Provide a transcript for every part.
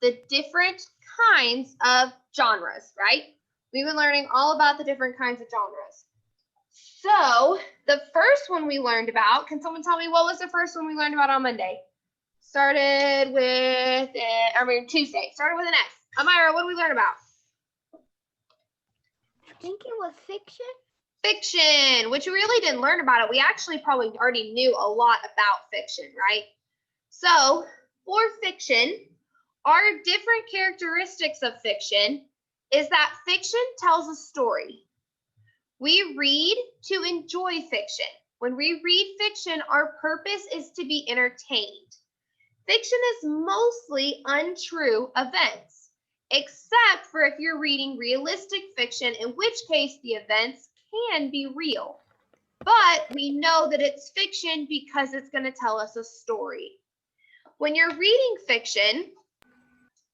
the different kinds of genres, right? We've been learning all about the different kinds of genres. So the first one we learned about, can someone tell me what was the first one we learned about on Monday? Started with, Tuesday. Started with an S. Amira, what did we learn about? I think it was fiction. Fiction, which we really didn't learn about it. We actually probably already knew a lot about fiction, right? So for fiction, our different characteristics of fiction is that fiction tells a story. We read to enjoy fiction. When we read fiction, our purpose is to be entertained. Fiction is mostly untrue events, except for if you're reading realistic fiction, in which case the events can be real. But we know that it's fiction because it's going to tell us a story. When you're reading fiction,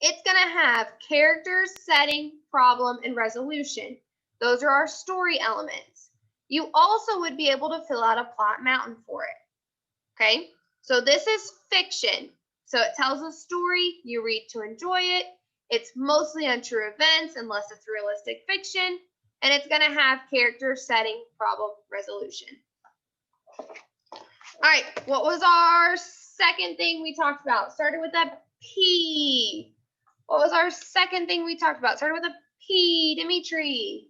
it's going to have characters, setting, problem, and resolution. Those are our story elements. You also would be able to fill out a plot mountain for it. Okay, so this is fiction. So it tells a story, you read to enjoy it. It's mostly untrue events unless it's realistic fiction, and it's going to have character, setting, problem, resolution. All right, what was our second thing we talked about? Started with a P. What was our second thing we talked about? Started with a P, Dimitri.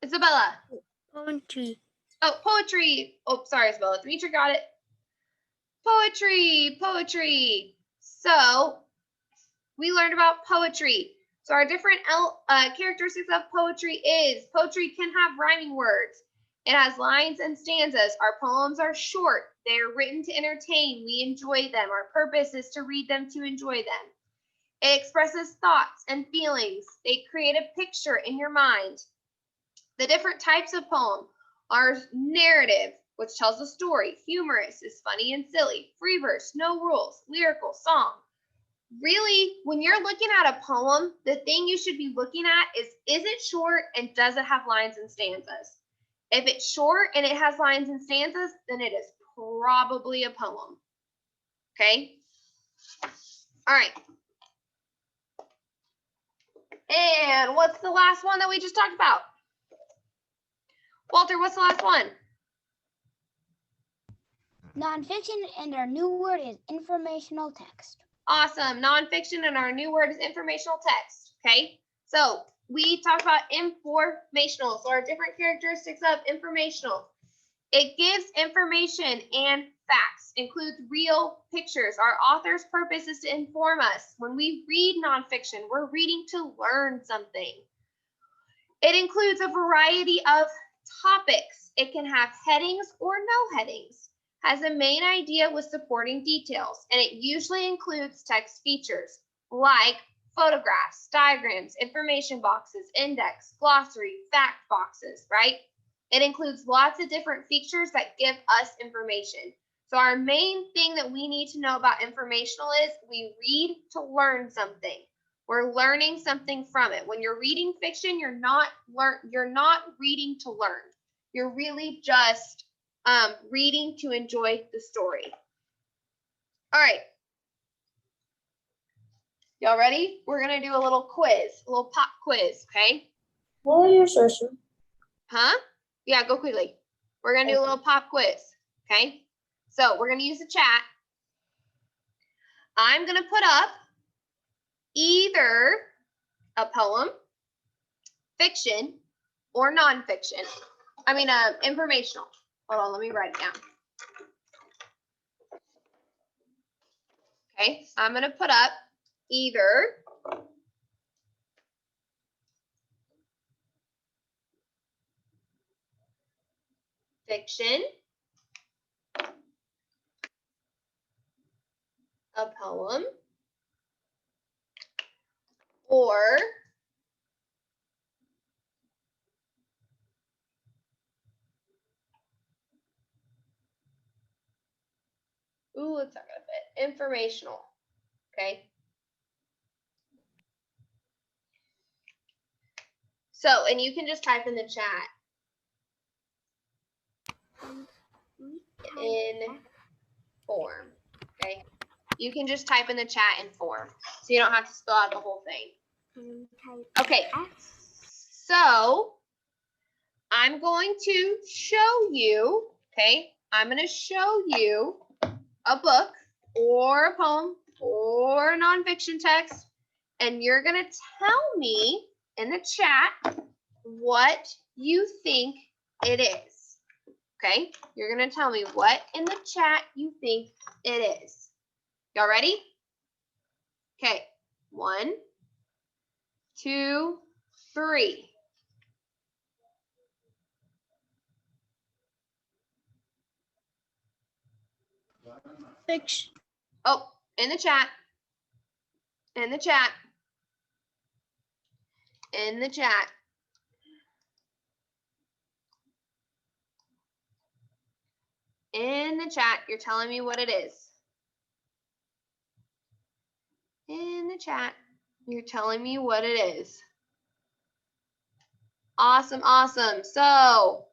Isabella. Poetry. Oh, poetry. Oh, sorry, Isabella. Dimitri got it. Poetry. So we learned about poetry. So our different characteristics of poetry is poetry can have rhyming words. It has lines and stanzas. Our poems are short. They are written to entertain. We enjoy them. Our purpose is to read them to enjoy them. It expresses thoughts and feelings. They create a picture in your mind. The different types of poem are narrative, which tells a story. Humorous is funny and silly. Free verse, no rules. Lyrical, song. Really, when you're looking at a poem, the thing you should be looking at is it short and does it have lines and stanzas? If it's short and it has lines and stanzas, then it is probably a poem. Okay? All right. And what's the last one that we just talked about? Walter, what's the last one? Nonfiction, and our new word is informational text. Awesome. Nonfiction, and our new word is informational text. Okay? So we talked about informational. So our different characteristics of informational. It gives information and facts, includes real pictures. Our author's purpose is to inform us. When we read nonfiction, we're reading to learn something. It includes a variety of topics. It can have headings or no headings. Has a main idea with supporting details, and it usually includes text features like photographs, diagrams, information boxes, index, glossary, fact boxes, right? It includes lots of different features that give us information. So our main thing that we need to know about informational is we read to learn something. We're learning something from it. When you're reading fiction, you're not reading to learn. You're really just reading to enjoy the story. All right. Y'all ready? We're going to do a little quiz, a little pop quiz, okay? What are your sources? Huh? Yeah, go quickly. We're going to do a little pop quiz, okay? So we're going to use the chat. I'm going to put up either a poem, fiction, or nonfiction. I mean, informational. Hold on, let me write it down. Okay, I'm going to put up either fiction, a poem, or ooh, it's not gonna fit. informational. Okay. So, and you can just type in the chat. In form. Okay. You can just type in the chat in form. So you don't have to spell out the whole thing. Okay. So I'm going to show you, okay? I'm going to show you a book or a poem or a nonfiction text, and you're going to tell me in the chat what you think it is. Okay? You're going to tell me what in the chat you think it is. Y'all ready? Okay. 1, 2, 3. Fiction. Oh, in the chat. In the chat. In the chat. In the chat, you're telling me what it is. In the chat, you're telling me what it is. Awesome, awesome. So,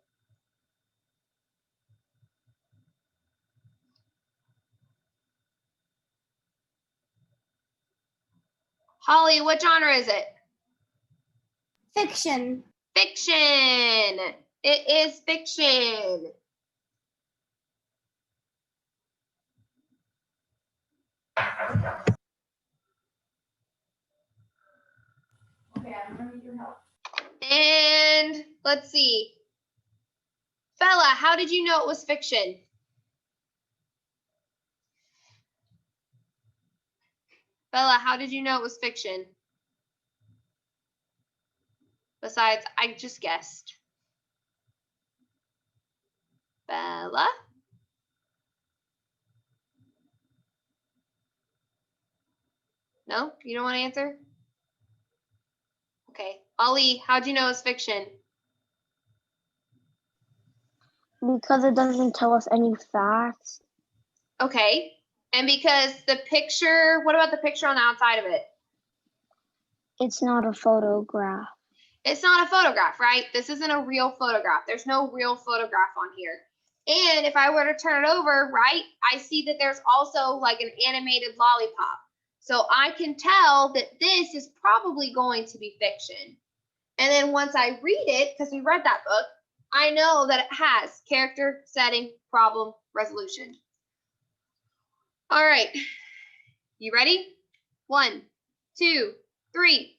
Holly, what genre is it? Fiction. Fiction. It is fiction. Okay, I'm gonna need your help. And let's see. Bella, how did you know it was fiction? Bella, how did you know it was fiction? Besides, I just guessed. Bella? No? You don't want to answer? Okay. Ollie, how'd you know it's fiction? Because it doesn't tell us any facts. Okay. And because the picture, what about the picture on the outside of it? It's not a photograph. It's not a photograph, right? This isn't a real photograph. There's no real photograph on here. And if I were to turn it over, right, I see that there's also like an animated lollipop. So I can tell that this is probably going to be fiction. And then once I read it, because we read that book, I know that it has character, setting, problem, resolution. All right. You ready? 1, 2, 3.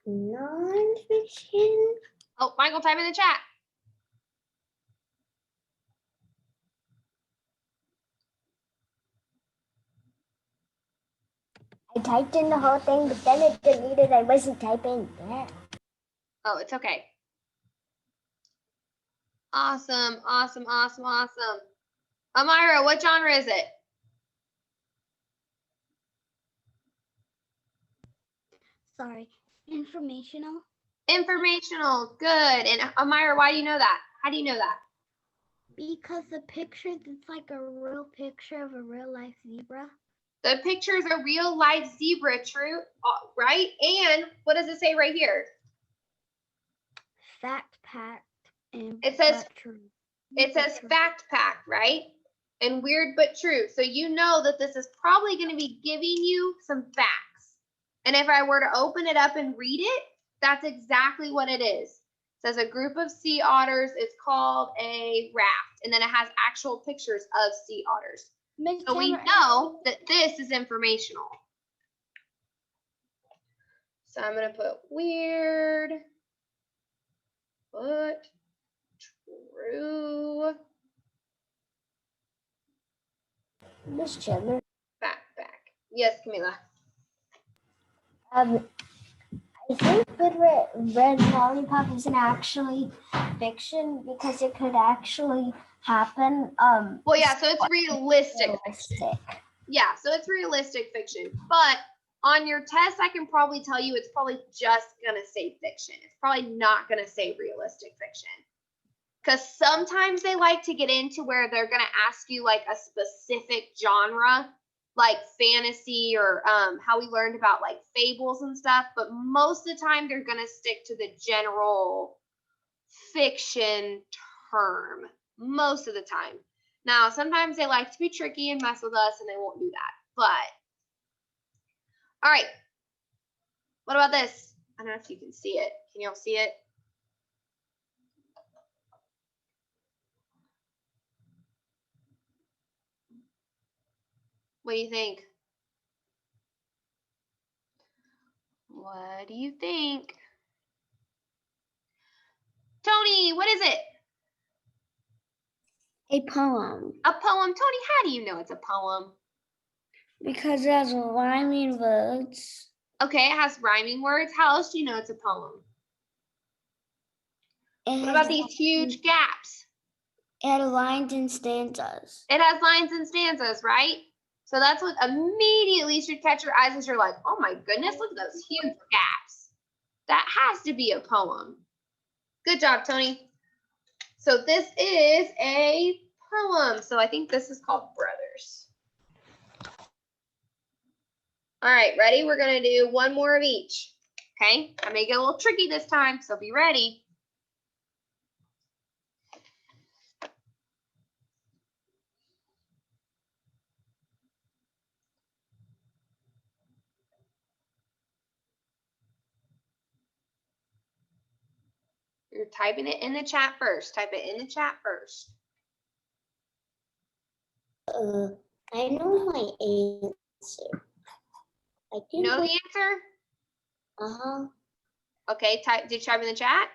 Non-fiction. Oh, Michael, type in the chat. I typed in the whole thing, but then it deleted. I wasn't typing that. Oh, it's okay. Awesome, awesome, awesome, awesome. Amira, what genre is it? Sorry. Informational. Informational. Good. And Amira, why do you know that? How do you know that? Because the picture, it's like a real picture of a real life zebra. The picture is a real life zebra, true, right? And what does it say right here? Fact packed and It says true. It says fact packed, right? And weird but true. So you know that this is probably going to be giving you some facts. And if I were to open it up and read it, that's exactly what it is. It says a group of sea otters is called a raft. And then it has actual pictures of sea otters. So we know that this is informational. So I'm going to put weird but true. Miss Chandler. Back. Yes, Camila. I think Red Lollipop isn't actually fiction because it could actually happen. Well, yeah, so it's realistic. Realistic. Yeah, so it's realistic fiction. But On your test, I can probably tell you it's probably just going to say fiction. It's probably not going to say realistic fiction. Because sometimes they like to get into where they're going to ask you like a specific genre, like fantasy or how we learned about like fables and stuff. But most of the time, they're going to stick to the general fiction term. Most of the time. Now, sometimes they like to be tricky and mess with us, and they won't do that. But all right. What about this? I don't know if you can see it. Can y'all see it? What do you think? What do you think? Tony, what is it? A poem. A poem. Tony, how do you know it's a poem? Because it has rhyming words. Okay, it has rhyming words. How else do you know it's a poem? What about these huge gaps? It has lines and stanzas. It has lines and stanzas, right? So that's what immediately should catch your eyes as you're like, oh my goodness, look at those huge gaps. That has to be a poem. Good job, Tony. So this is a poem. So I think this is called Brothers. All right, ready? We're going to do one more of each. Okay, I may get a little tricky this time, so be ready. You're typing it in the chat first. Type it in the chat first. I know my answer. I You know the answer? Okay, did you type in the chat?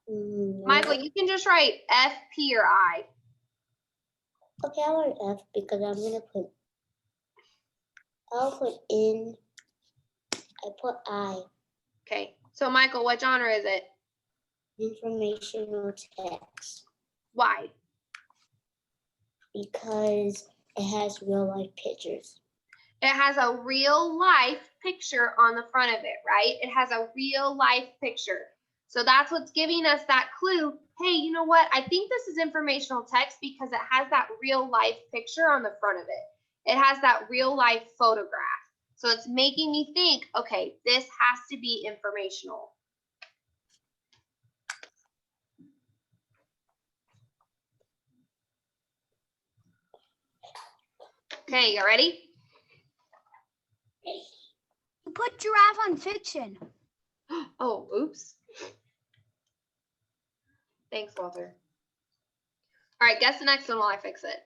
No. Michael, you can just write F, P, or I. Okay, I'll write F because I'll put in, I put I. Okay, so Michael, what genre is it? Informational text. Why? Because it has real life pictures. It has a real life picture on the front of it, right? It has a real life picture. So that's what's giving us that clue. Hey, you know what? I think this is informational text because it has that real life picture on the front of it. It has that real life photograph. So it's making me think, okay, this has to be informational. Okay, you ready? Put giraffe on fiction. Oh, oops. Thanks, Walter. All right, guess the next one while I fix it.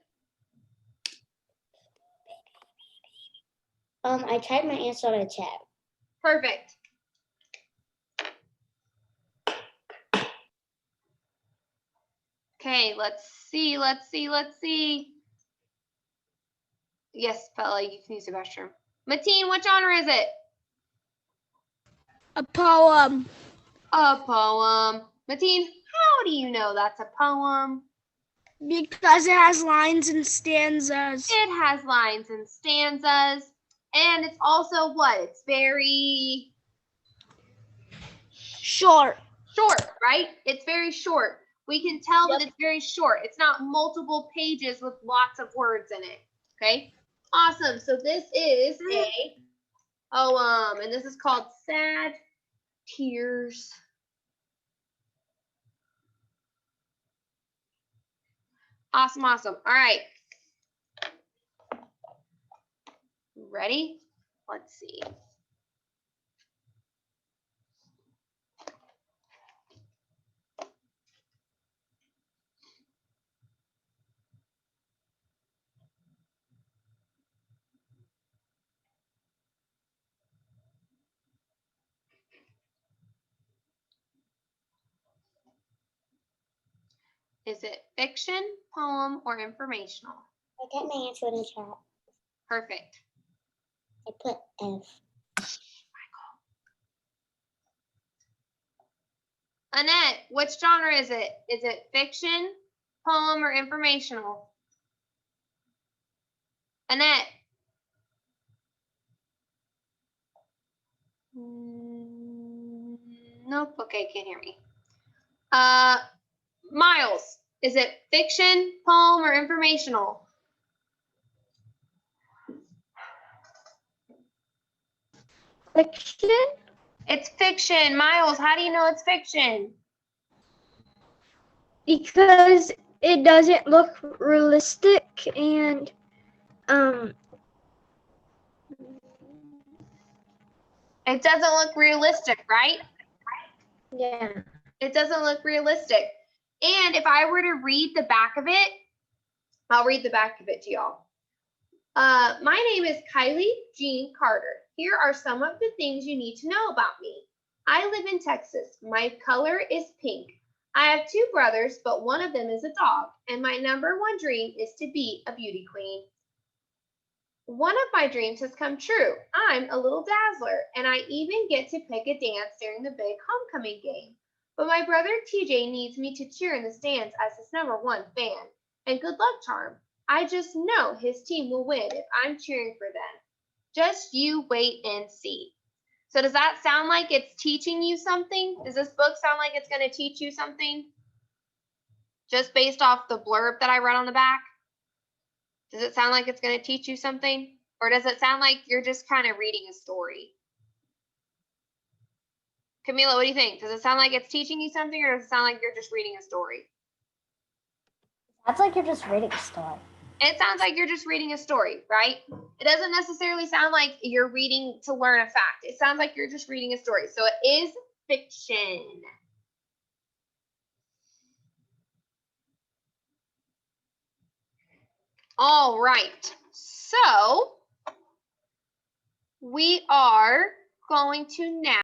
I typed my answer in the chat. Perfect. Okay, let's see. Yes, Bella, you can use the restroom. Mateen, what genre is it? A poem. A poem. Mateen, how do you know that's a poem? Because it has lines and stanzas. It has lines and stanzas. And it's also what? It's very Short. short, right? It's very short. We can tell that it's very short. It's not multiple pages with lots of words in it. Okay? Awesome. So this is a poem, and this is called Sad Tears. Awesome, awesome. All right. Ready? Let's see. Is it fiction, poem, or informational? I got my answer in the chat. Perfect. I put F. Annette, which genre is it? Is it fiction, poem, or informational? Annette. Nope. Okay, can't hear me. Miles, is it fiction, poem, or informational? Fiction? It's fiction. Miles, how do you know it's fiction? Because it doesn't look realistic and It doesn't look realistic, right? yeah. It doesn't look realistic. And if I were to read the back of it, I'll read the back of it to y'all. My name is Kylie Jean Carter. Here are some of the things you need to know about me. I live in Texas. My color is pink. I have 2 brothers, but one of them is a dog. And my number 1 dream is to be a beauty queen. One of my dreams has come true. I'm a little dazzler, and I even get to pick a dance during the big homecoming game. But my brother TJ needs me to cheer in the stands as his number 1 fan. And good luck, Charm. I just know his team will win if I'm cheering for them. Just you wait and see. So does that sound like it's teaching you something? Does this book sound like it's going to teach you something? Just based off the blurb that I read on the back? Does it sound like it's going to teach you something? Or does it sound like you're just kind of reading a story? Camila, what do you think? Does it sound like it's teaching you something, or does it sound like you're just reading a story? That's like you're just reading a story. It sounds like you're just reading a story, right? It doesn't necessarily sound like you're reading to learn a fact. It sounds like you're just reading a story. So it is fiction. All right. So we are going to now